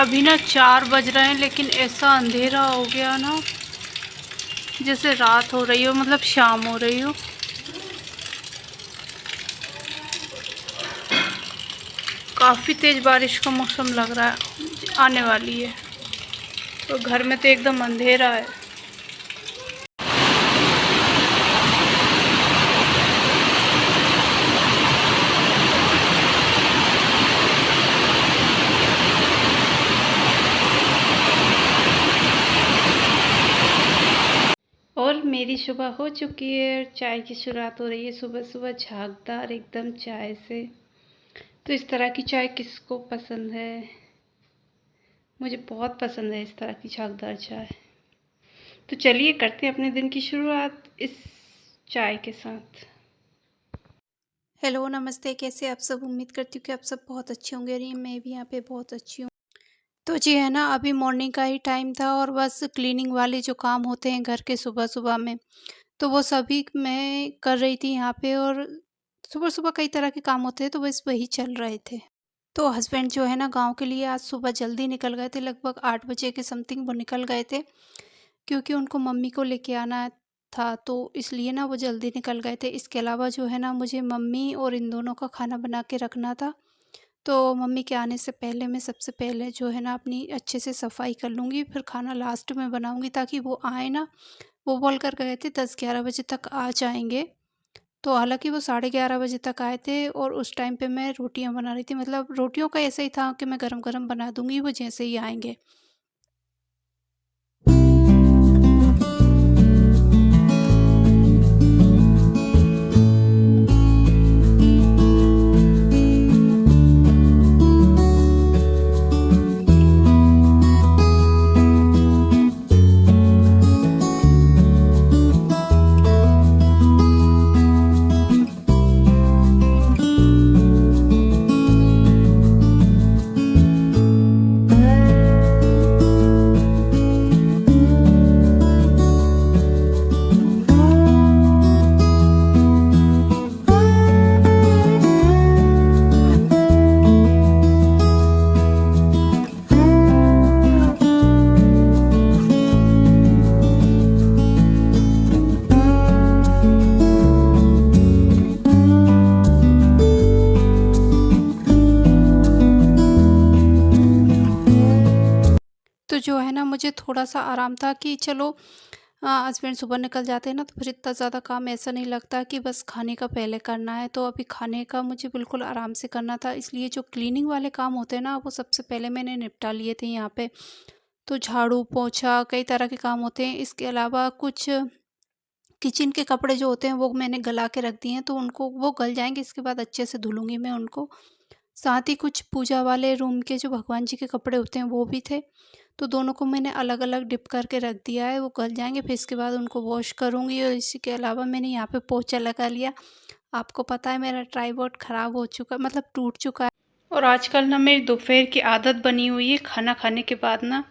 अभी ना 4 बज रहे हैं, लेकिन ऐसा अंधेरा हो गया ना जैसे रात हो रही हो, मतलब शाम हो रही हो। काफ़ी तेज़ बारिश का मौसम लग रहा है, आने वाली है। तो घर में तो एकदम अंधेरा है। और मेरी सुबह हो चुकी है, चाय की शुरुआत हो रही है। सुबह सुबह झागदार एकदम चाय से। तो इस तरह की चाय किसको पसंद है? मुझे बहुत पसंद है इस तरह की झागदार चाय। तो चलिए करते हैं अपने दिन की शुरुआत इस चाय के साथ। हेलो, नमस्ते, कैसे आप सब? उम्मीद करती हूँ कि आप सब बहुत अच्छे होंगे और मैं भी यहाँ पे बहुत अच्छी हूँ। तो जी है ना, अभी मॉर्निंग का ही टाइम था और बस क्लीनिंग वाले जो काम होते हैं घर के सुबह सुबह में, तो वो सभी मैं कर रही थी यहाँ पे। और सुबह सुबह कई तरह के काम होते हैं, तो बस वही चल रहे थे। तो हस्बैंड जो है ना गांव के लिए आज सुबह जल्दी निकल गए थे, लगभग 8 बजे के समथिंग वो निकल गए थे, क्योंकि उनको मम्मी को लेके आना था, तो इसलिए ना वो जल्दी निकल गए थे। इसके अलावा जो है ना मुझे मम्मी और इन दोनों का खाना बना के रखना था। तो मम्मी के आने से पहले मैं सबसे पहले जो है ना अपनी अच्छे से सफाई कर लूँगी, फिर खाना लास्ट में बनाऊँगी ताकि वो आए ना। वो बोल कर गए थे 10-11 बजे तक आ जाएँगे। तो हालाँकि वो 11:30 बजे तक आए थे और उस टाइम पे मैं रोटियाँ बना रही थी। मतलब रोटियों का ऐसा ही था कि मैं गरम-गरम बना दूँगी वो जैसे ही आएँगे। तो जो है ना मुझे थोड़ा-सा आराम था कि चलो हस्बैंड सुबह निकल जाते हैं ना, तो फिर इतना ज़्यादा काम ऐसा नहीं लगता कि बस खाने का पहले करना है। तो अभी खाने का मुझे बिल्कुल आराम से करना था, इसलिए जो क्लीनिंग वाले काम होते हैं ना वो सबसे पहले मैंने निपटा लिए थे यहाँ पे। तो झाड़ू, पोंछा, कई तरह के काम होते हैं। इसके अलावा कुछ किचन के कपड़े जो होते हैं वो मैंने गला के रख दिए हैं, तो उनको वो गल जाएँगे, इसके बाद अच्छे से धुलूँगी मैं उनको। साथ ही कुछ पूजा वाले रूम के जो भगवान जी के कपड़े होते हैं वो भी थे, तो दोनों को मैंने अलग-अलग डिप करके रख दिया है, वो गल जाएँगे, फिर इसके बाद उनको वॉश करूँगी। और इसी के अलावा मैंने यहाँ पे पोंछा लगा लिया। आपको पता है मेरा ट्राइपॉड ख़राब हो चुका, मतलब टूट चुका है। और आजकल ना मेरी दोपहर की आदत बनी हुई है, खाना खाने के बाद ना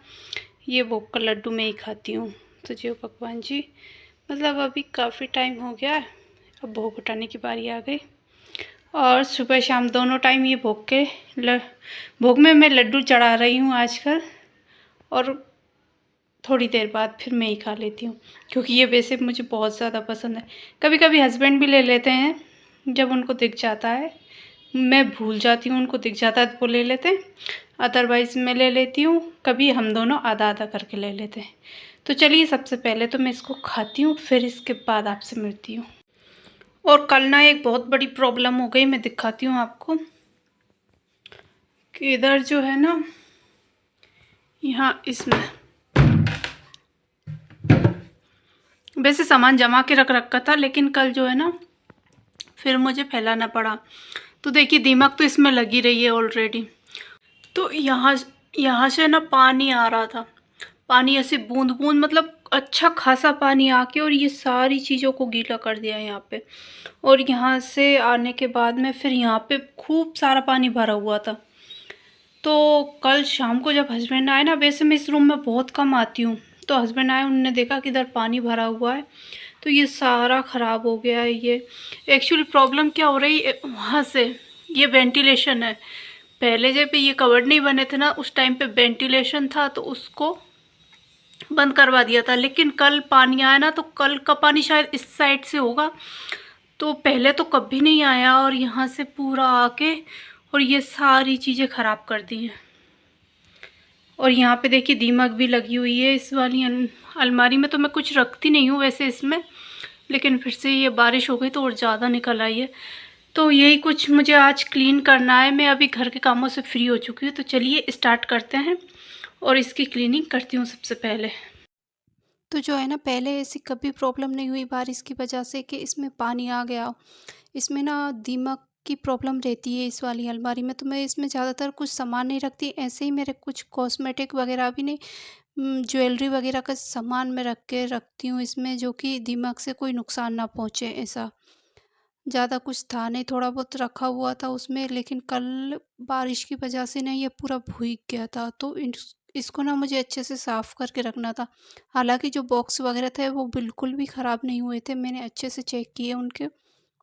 ये भोग का लड्डू मैं ही खाती हूँ। तो जो भगवान जी, मतलब अभी काफ़ी टाइम हो गया है, अब भोग उठाने की बारी आ गई। और सुबह शाम दोनों टाइम ये भोग में मैं लड्डू चढ़ा रही हूँ आजकल। और थोड़ी देर बाद फिर मैं ही खा लेती हूँ, क्योंकि ये वैसे मुझे बहुत ज़्यादा पसंद है। कभी कभी हस्बैंड भी ले लेते हैं, जब उनको दिख जाता है। मैं भूल जाती हूँ, उनको दिख जाता है तो वो ले लेते हैं, अदरवाइज़ मैं ले लेती हूँ। कभी हम दोनों आधा आधा करके ले लेते हैं। तो चलिए सबसे पहले तो मैं इसको खाती हूँ, फिर इसके बाद आपसे मिलती हूँ। और कल ना एक बहुत बड़ी प्रॉब्लम हो गई, मैं दिखाती हूँ आपको। कि इधर जो है ना, यहाँ इसमें वैसे सामान जमा के रख रखा था, लेकिन कल जो है ना फिर मुझे फैलाना पड़ा। तो देखिए दीमक तो इसमें लगी रही है ऑलरेडी। तो यहाँ से ना पानी आ रहा था, पानी ऐसे बूंद बूंद, मतलब अच्छा खासा पानी आके और ये सारी चीज़ों को गीला कर दिया यहाँ पे। और यहाँ से आने के बाद में फिर यहाँ पे खूब सारा पानी भरा हुआ था। तो कल शाम को जब हस्बैंड आए ना, वैसे मैं इस रूम में बहुत कम आती हूँ, तो हस्बैंड आए, उन्होंने देखा कि इधर पानी भरा हुआ है, तो ये सारा ख़राब हो गया है। ये एक्चुअली प्रॉब्लम क्या हो रही है वहाँ से, ये वेंटिलेशन है, पहले जब ये कवर्ड नहीं बने थे ना, उस टाइम पे वेंटिलेशन था तो उसको बंद करवा दिया था। लेकिन कल पानी आया ना, तो कल का पानी शायद इस साइड से होगा, तो पहले तो कभी नहीं आया और यहाँ से पूरा आके और ये सारी चीज़ें ख़राब कर दी हैं। और यहाँ पे देखिए दीमक भी लगी हुई है। इस वाली अलमारी में तो मैं कुछ रखती नहीं हूँ वैसे इसमें, लेकिन फिर से ये बारिश हो गई तो और ज़्यादा निकल आई है। तो यही कुछ मुझे आज क्लीन करना है। मैं अभी घर के कामों से फ्री हो चुकी हूँ, तो चलिए स्टार्ट करते हैं और इसकी क्लीनिंग करती हूँ सबसे पहले। तो जो है ना, पहले ऐसी कभी प्रॉब्लम नहीं हुई बारिश की वजह से कि इसमें पानी आ गया। इसमें ना दीमक की प्रॉब्लम रहती है इस वाली अलमारी में, तो मैं इसमें ज़्यादातर कुछ सामान नहीं रखती। ऐसे ही मेरे कुछ कॉस्मेटिक वगैरह भी नहीं, ज्वेलरी वगैरह का सामान मैं रख के रखती हूँ इसमें, जो कि दीमक से कोई नुकसान ना पहुँचे ऐसा। ज़्यादा कुछ था नहीं, थोड़ा बहुत रखा हुआ था उसमें, लेकिन कल बारिश की वजह से ना ये पूरा भीग गया था, तो इसको ना मुझे अच्छे से साफ़ करके रखना था। हालाँकि जो बॉक्स वगैरह थे वो बिल्कुल भी ख़राब नहीं हुए थे, मैंने अच्छे से चेक किए उनके।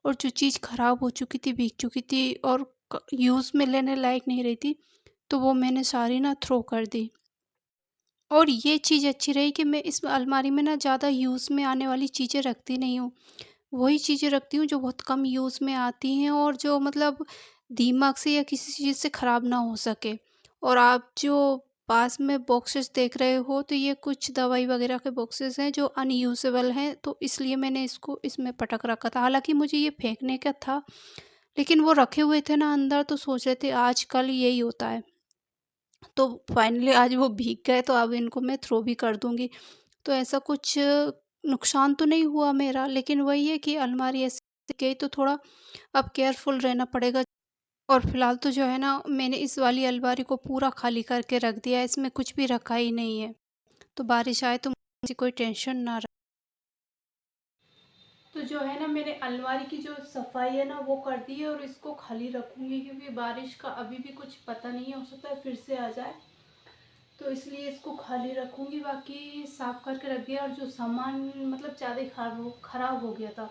और जो चीज़ ख़राब हो चुकी थी, भीग चुकी थी और यूज़ में लेने लायक नहीं रही थी, तो वो मैंने सारी ना थ्रो कर दी। और ये चीज़ अच्छी रही कि मैं इस अलमारी में ना ज़्यादा यूज़ में आने वाली चीज़ें रखती नहीं हूँ। वही चीज़ें रखती हूँ जो बहुत कम यूज़ में आती हैं और जो मतलब दिमाग से या किसी चीज़ से ख़राब ना हो सके। और आप जो पास में बॉक्सेस देख रहे हो, तो ये कुछ दवाई वगैरह के बॉक्सेस हैं जो अनयूजेबल हैं, तो इसलिए मैंने इसको इसमें पटक रखा था। हालांकि मुझे ये फेंकने का था, लेकिन वो रखे हुए थे ना अंदर, तो सोच रहे थे आज कल यही होता है। तो फाइनली आज वो भीग गए, तो अब इनको मैं थ्रो भी कर दूंगी। तो ऐसा कुछ नुकसान तो नहीं हुआ मेरा, लेकिन वही है कि अलमारी ऐसे गई तो थोड़ा अब केयरफुल रहना पड़ेगा। और फिलहाल तो जो है ना, मैंने इस वाली अलमारी को पूरा खाली करके रख दिया है, इसमें कुछ भी रखा ही नहीं है। तो बारिश आए तो मुझे कोई टेंशन ना रहे। तो जो है ना, मैंने अलमारी की जो सफाई है ना वो कर दी है और इसको खाली रखूंगी, क्योंकि बारिश का अभी भी कुछ पता नहीं है, हो सकता है फिर से आ जाए, तो इसलिए इसको खाली रखूँगी। बाकी साफ़ करके रख दिया, और जो सामान मतलब ज़्यादा ही ख़राब हो गया था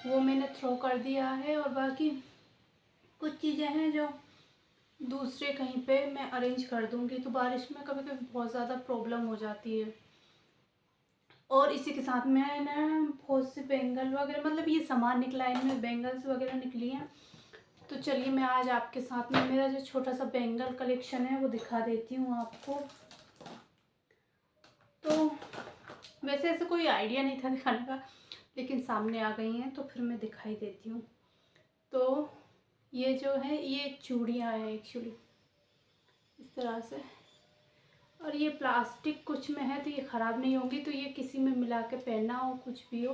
वो मैंने थ्रो कर दिया है। और बाकी कुछ चीज़ें हैं जो दूसरे कहीं पे मैं अरेंज कर दूँगी। तो बारिश में कभी कभी बहुत ज़्यादा प्रॉब्लम हो जाती है। और इसी के साथ में ना बहुत से बैंगल वगैरह, मतलब ये सामान निकला है, इनमें बैंगल्स वगैरह निकली हैं। तो चलिए मैं आज आपके साथ में मेरा जो छोटा सा बैंगल कलेक्शन है वो दिखा देती हूँ आपको। तो वैसे ऐसे कोई आइडिया नहीं था दिखाने का, लेकिन सामने आ गई हैं तो फिर मैं दिखाई देती हूँ। तो ये जो है, ये चूड़ियाँ हैं एक्चुअली इस तरह से, और ये प्लास्टिक कुछ में है तो ये ख़राब नहीं होगी, तो ये किसी में मिला के पहनना हो कुछ भी हो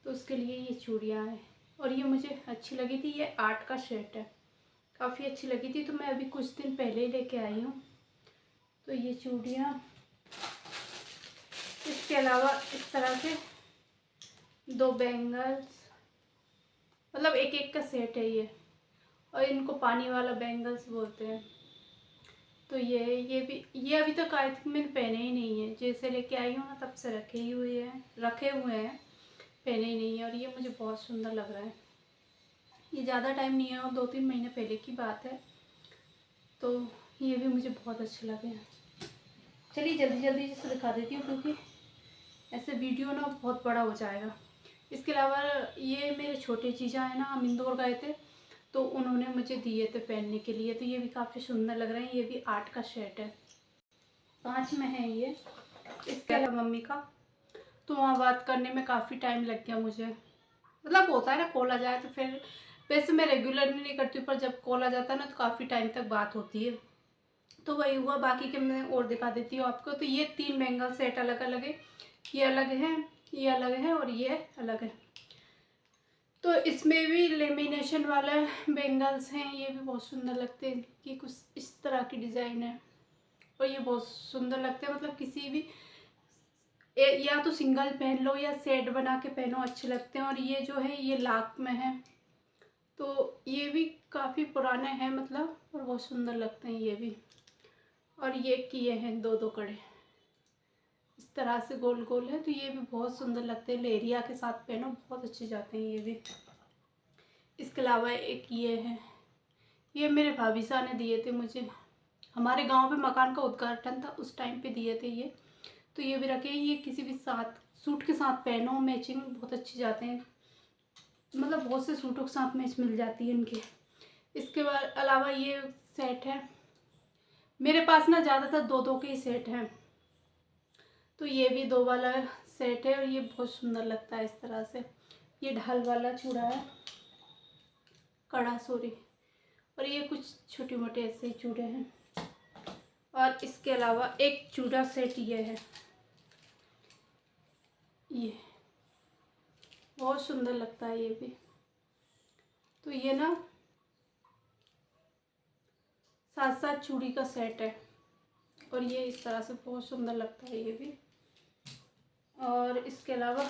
तो उसके लिए ये चूड़ियाँ हैं। और ये मुझे अच्छी लगी थी, ये 8 का सेट है, काफ़ी अच्छी लगी थी, तो मैं अभी कुछ दिन पहले ही लेके आई हूँ। तो ये चूड़ियाँ, इसके अलावा इस तरह के 2 बैंगल्स, मतलब एक एक का सेट है ये, और इनको पानी वाला बैंगल्स बोलते हैं। तो ये भी, ये अभी तक आई थिंक मैंने पहने ही नहीं है, जैसे लेके आई हूँ ना तब से रखे हुए हैं, पहने ही नहीं है। और ये मुझे बहुत सुंदर लग रहा है। ये ज़्यादा टाइम नहीं है, और 2-3 महीने पहले की बात है, तो ये भी मुझे बहुत अच्छे लगे हैं। चलिए जल्दी जल्दी से दिखा देती हूँ, क्योंकि ऐसे वीडियो ना बहुत बड़ा हो जाएगा। इसके अलावा ये मेरे छोटे चीज़ा है ना, हम इंदौर गए थे तो उन्होंने मुझे दिए थे पहनने के लिए, तो ये भी काफ़ी सुंदर लग रहे हैं। ये भी 8 का सेट है, 5 में है ये। इसके अलावा मम्मी का, तो वहाँ बात करने में काफ़ी टाइम लग गया मुझे। मतलब होता है ना, कॉल आ जाए तो फिर, वैसे मैं रेगुलरली नहीं करती हूँ, पर जब कॉल आ जाता है ना तो काफ़ी टाइम तक बात होती है। तो वही हुआ। बाकी के मैं और दिखा देती हूँ आपको। तो ये 3 बैंगल सेट अलग अलग है, ये अलग है, ये अलग है और ये अलग है। तो इसमें भी लेमिनेशन वाला बैंगल्स हैं, ये भी बहुत सुंदर लगते हैं, कि कुछ इस तरह की डिज़ाइन है और ये बहुत सुंदर लगते हैं। मतलब किसी भी या तो सिंगल पहन लो या सेट बना के पहनो, अच्छे लगते हैं। और ये जो है ये लाख में है, तो ये भी काफ़ी पुराने हैं मतलब, और बहुत सुंदर लगते हैं ये भी। और ये किए हैं 2-2 कड़े इस तरह से गोल गोल है, तो ये भी बहुत सुंदर लगते हैं, लेरिया के साथ पहनो बहुत अच्छे जाते हैं ये भी। इसके अलावा एक ये है, ये मेरे भाभी साहब ने दिए थे मुझे, हमारे गांव पे मकान का उद्घाटन था उस टाइम पे दिए थे ये। तो ये भी रखे, ये किसी भी साथ सूट के साथ पहनो, मैचिंग बहुत अच्छी जाते हैं, मतलब बहुत से सूटों के साथ मैच मिल जाती है इनके। इसके बाद अलावा ये सेट है मेरे पास ना, ज़्यादातर दो दो के ही सेट हैं। तो ये भी दो वाला सेट है और ये बहुत सुंदर लगता है इस तरह से। ये ढाल वाला चूड़ा है, कड़ा सॉरी, और ये कुछ छोटे मोटे ऐसे ही चूड़े हैं। और इसके अलावा एक चूड़ा सेट ये है, ये बहुत सुंदर लगता है ये भी। तो ये ना 7-7 चूड़ी का सेट है और ये इस तरह से बहुत सुंदर लगता है ये भी। और इसके अलावा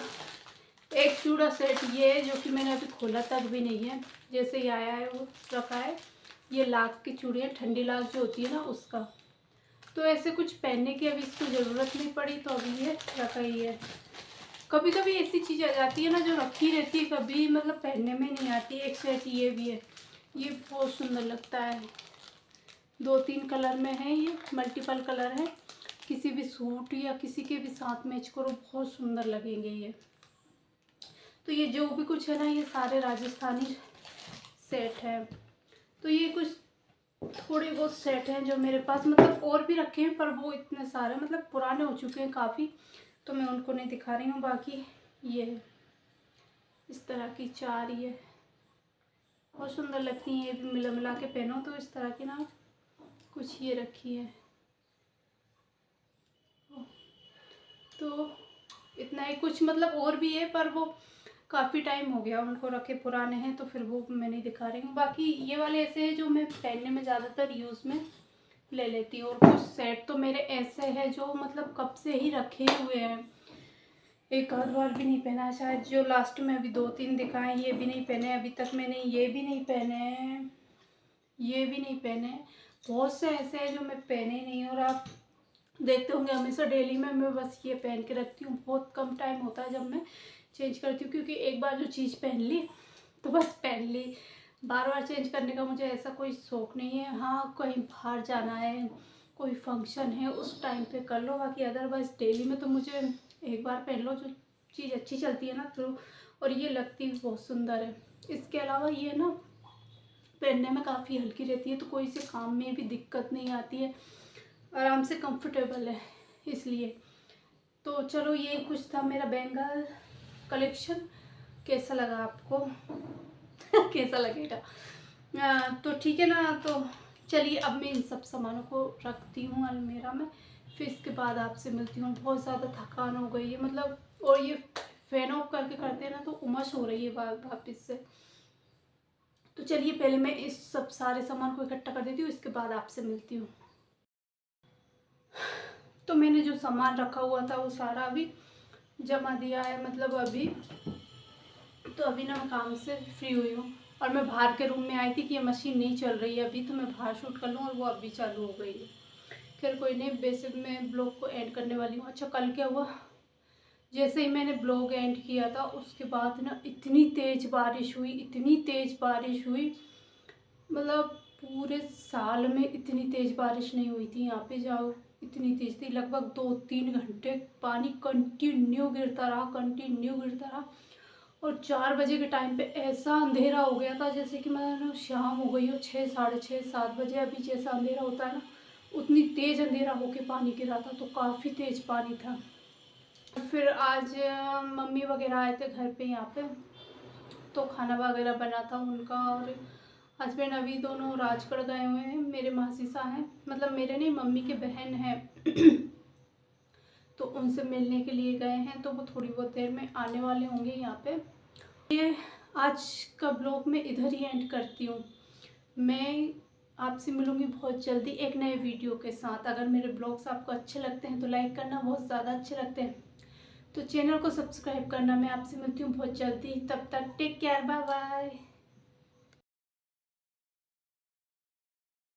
एक चूड़ा सेट ये है, जो कि मैंने अभी खोला तक भी नहीं है, जैसे ही आया है वो रखा है। ये लाख की चूड़ी है, ठंडी लाख जो होती है ना उसका। तो ऐसे कुछ पहनने की अभी इसको ज़रूरत नहीं पड़ी तो अभी ये रखा ही है। कभी कभी ऐसी चीज़ आ जाती है ना जो रखी रहती है, कभी मतलब पहनने में नहीं आती। एक सेट ये भी है, ये बहुत सुंदर लगता है, 2-3 कलर में है, ये मल्टीपल कलर है। किसी भी सूट या किसी के भी साथ मैच करो, बहुत सुंदर लगेंगे ये। तो ये जो भी कुछ है ना, ये सारे राजस्थानी सेट है। तो ये कुछ थोड़े बहुत सेट हैं जो मेरे पास, मतलब और भी रखे हैं पर वो इतने सारे मतलब पुराने हो चुके हैं काफ़ी, तो मैं उनको नहीं दिखा रही हूँ। बाकी ये है इस तरह की 4, ये बहुत सुंदर लगती हैं, ये भी मिला मिला के पहनो तो इस तरह की ना कुछ ये रखी है। तो इतना ही, कुछ मतलब और भी है पर वो काफ़ी टाइम हो गया उनको रखे, पुराने हैं, तो फिर वो मैं नहीं दिखा रही हूँ। बाकी ये वाले ऐसे हैं जो मैं पहनने में ज़्यादातर यूज़ में ले लेती हूँ। और कुछ सेट तो मेरे ऐसे हैं जो मतलब कब से ही रखे हुए हैं, एक आध बार भी नहीं पहना है शायद। जो लास्ट में अभी 2-3 दिखाए ये भी नहीं पहने अभी तक मैंने, ये भी नहीं पहने, ये भी नहीं पहने। बहुत से ऐसे हैं जो मैं पहने ही नहीं। और आप देखते होंगे हमेशा डेली में मैं बस ये पहन के रखती हूँ। बहुत कम टाइम होता है जब मैं चेंज करती हूँ, क्योंकि एक बार जो चीज़ पहन ली तो बस पहन ली। बार बार चेंज करने का मुझे ऐसा कोई शौक़ नहीं है। हाँ, कहीं बाहर जाना है, कोई फंक्शन है, उस टाइम पे कर लो, बाकी अदरवाइज़ डेली में तो मुझे एक बार पहन लो, जो चीज़ अच्छी चलती है ना तो। और ये लगती भी बहुत सुंदर है। इसके अलावा ये ना पहनने में काफ़ी हल्की रहती है, तो कोई से काम में भी दिक्कत नहीं आती है, आराम से कंफर्टेबल है इसलिए। तो चलो ये कुछ था मेरा बैंगल कलेक्शन। कैसा लगा आपको? कैसा लगेगा? तो ठीक है ना। तो चलिए अब मैं इन सब सामानों को रखती हूँ अलमीरा में, फिर इसके बाद आपसे मिलती हूँ। बहुत ज़्यादा थकान हो गई है मतलब, और ये फैन ऑफ करके करते हैं ना तो उमस हो रही है वापस से। तो चलिए पहले मैं इस सब सारे सामान को इकट्ठा कर देती हूँ, इसके बाद आपसे मिलती हूँ। तो मैंने जो सामान रखा हुआ था वो सारा अभी जमा दिया है, मतलब अभी तो अभी ना मैं काम से फ्री हुई हूँ और मैं बाहर के रूम में आई थी कि ये मशीन नहीं चल रही है अभी, तो मैं बाहर शूट कर लूँ, और वो अभी चालू हो गई है। खैर कोई नहीं, वैसे मैं ब्लॉग को एंड करने वाली हूँ। अच्छा, कल क्या हुआ, जैसे ही मैंने ब्लॉग एंड किया था उसके बाद ना इतनी तेज़ बारिश हुई, इतनी तेज़ बारिश हुई, मतलब पूरे साल में इतनी तेज़ बारिश नहीं हुई थी यहाँ पे। जाओ, इतनी तेज़ थी, लगभग 2-3 घंटे पानी कंटिन्यू गिरता रहा, कंटिन्यू गिरता रहा। और 4 बजे के टाइम पे ऐसा अंधेरा हो गया था जैसे कि मतलब शाम हो गई हो, 6, साढ़े 6, 7 बजे अभी जैसा अंधेरा होता है ना, उतनी तेज़ अंधेरा होके पानी गिरा था। तो काफ़ी तेज़ पानी था। फिर आज मम्मी वगैरह आए थे घर पे यहाँ पे, तो खाना वगैरह बना था उनका। और हस्बैंड अभी दोनों राजगढ़ गए हुए हैं, मेरे मासीसा हैं, मतलब मेरे नहीं, मम्मी के बहन हैं तो उनसे मिलने के लिए गए हैं, तो वो थोड़ी बहुत देर में आने वाले होंगे यहाँ पे। ये आज का ब्लॉग मैं इधर ही एंड करती हूँ। मैं आपसे मिलूँगी बहुत जल्दी एक नए वीडियो के साथ। अगर मेरे ब्लॉग्स आपको अच्छे लगते हैं तो लाइक करना, बहुत ज़्यादा अच्छे लगते हैं तो चैनल को सब्सक्राइब करना। मैं आपसे मिलती हूँ बहुत जल्दी, तब तक टेक केयर, बाय बाय।